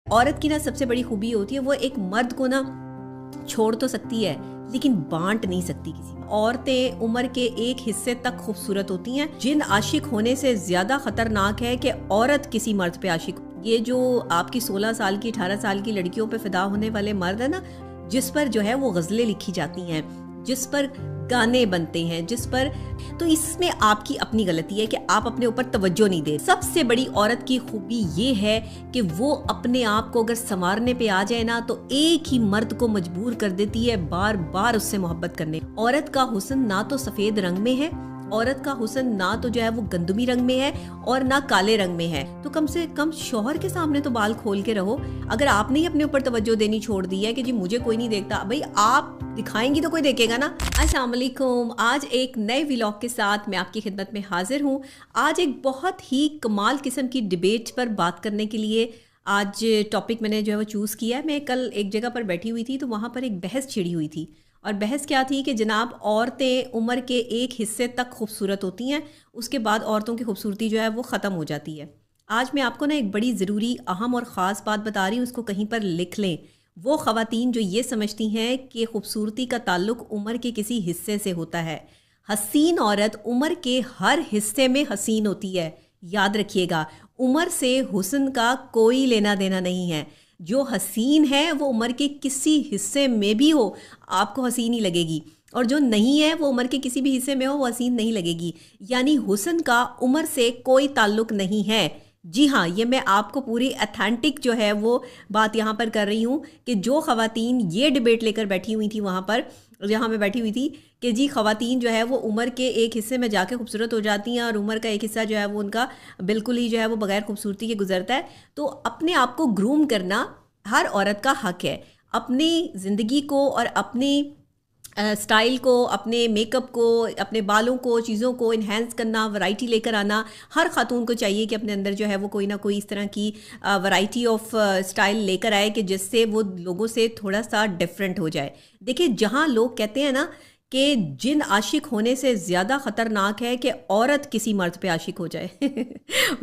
औरत की ना सबसे बड़ी खूबी होती है वो एक मर्द को ना छोड़ तो सकती है लेकिन बांट नहीं सकती किसी। औरतें उम्र के एक हिस्से तक खूबसूरत होती हैं। जिन आशिक होने से ज्यादा खतरनाक है कि औरत किसी मर्द पे आशिक। ये जो आपकी 16 साल की 18 साल की लड़कियों पे फिदा होने वाले मर्द है ना, जिस पर जो है वो गज़लें लिखी जाती हैं, जिस पर गाने बनते हैं, जिस पर, तो इसमें आपकी अपनी गलती है कि आप अपने ऊपर तवज्जो नहीं दे। सबसे बड़ी औरत की खूबी ये है कि वो अपने आप को अगर संवारने पे आ जाए ना तो एक ही मर्द को मजबूर कर देती है बार बार उससे मोहब्बत करने। औरत का हुस्न ना तो सफेद रंग में है, औरत का हुस्न ना तो जो है वो गंदमी रंग में है और ना काले रंग में है। तो कम से कम शौहर के सामने तो बाल खोल के रहो। अगर आपने ही अपने ऊपर तवज्जो देनी छोड़ दी है कि जी मुझे कोई नहीं देखता, भाई आप दिखाएंगी तो कोई देखेगा ना। अस्सलाम वालेकुम, आज एक नए व्लॉग के साथ मैं आपकी खिदमत में हाजिर हूँ। आज एक बहुत ही कमाल किस्म की डिबेट पर बात करने के लिए आज टॉपिक मैंने जो है वो चूज़ किया है। मैं कल एक जगह पर बैठी हुई थी तो वहाँ पर एक बहस छिड़ी हुई थी, और बहस क्या थी कि जनाब औरतें उम्र के एक हिस्से तक खूबसूरत होती हैं, उसके बाद औरतों की खूबसूरती जो है वो ख़त्म हो जाती है। आज मैं आपको ना एक बड़ी ज़रूरी, अहम और ख़ास बात बता रही हूँ, उसको कहीं पर लिख लें। वो ख़वातीन जो ये समझती हैं कि खूबसूरती का ताल्लुक़ उम्र के किसी हिस्से से होता है। हसीन औरत उम्र के हर हिस्से में हसीन होती है। याद रखिएगा, उम्र से हुस्न का कोई लेना देना नहीं है। जो हसीन है वो उम्र के किसी हिस्से में भी हो आपको हसीन ही लगेगी, और जो नहीं है वो उम्र के किसी भी हिस्से में हो वो हसीन नहीं लगेगी। यानी हुस्न का उम्र से कोई ताल्लुक नहीं है। जी हाँ, ये मैं आपको पूरी ऑथेंटिक जो है वो बात यहाँ पर कर रही हूँ कि जो ख़वातीन ये डिबेट लेकर बैठी हुई थी वहाँ पर जहाँ मैं बैठी हुई थी कि जी ख़वातीन जो है वो उम्र के एक हिस्से में जाके खूबसूरत हो जाती हैं और उम्र का एक हिस्सा जो है वो उनका बिल्कुल ही जो है वो बगैर खूबसूरती के गुजरता है। तो अपने आप को ग्रूम करना हर औरत का हक है। अपनी ज़िंदगी को और अपनी स्टाइल को, अपने मेकअप को, अपने बालों को, चीज़ों को इन्हेंस करना, वैरायटी लेकर आना हर ख़ातून को चाहिए कि अपने अंदर जो है वो कोई ना कोई इस तरह की वैरायटी ऑफ स्टाइल लेकर आए कि जिससे वो लोगों से थोड़ा सा डिफरेंट हो जाए। देखिए, जहाँ लोग कहते हैं ना कि जिन आशिक होने से ज़्यादा ख़तरनाक है कि औरत किसी मर्द पे आशिक हो जाए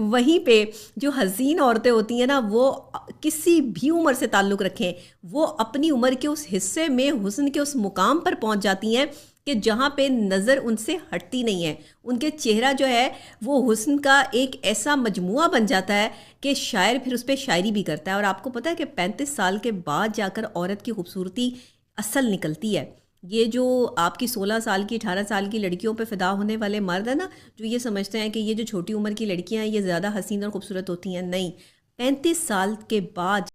वहीं पे जो हसीन औरतें होती हैं ना, वो किसी भी उम्र से ताल्लुक़ रखें, वो अपनी उम्र के उस हिस्से में हुस्न के उस मुकाम पर पहुंच जाती हैं कि जहाँ पे नज़र उनसे हटती नहीं है। उनके चेहरा जो है वो हुस्न का एक ऐसा मजमुआ बन जाता है कि शायर फिर उस पर शायरी भी करता है। और आपको पता है कि 35 साल के बाद जाकर औरत की खूबसूरती असल निकलती है। ये जो आपकी 16 साल की 18 साल की लड़कियों पे फिदा होने वाले मर्द है ना, जो ये समझते हैं कि ये जो छोटी उम्र की लड़कियां हैं ये ज़्यादा हसीन और खूबसूरत होती हैं, नहीं, 35 साल के बाद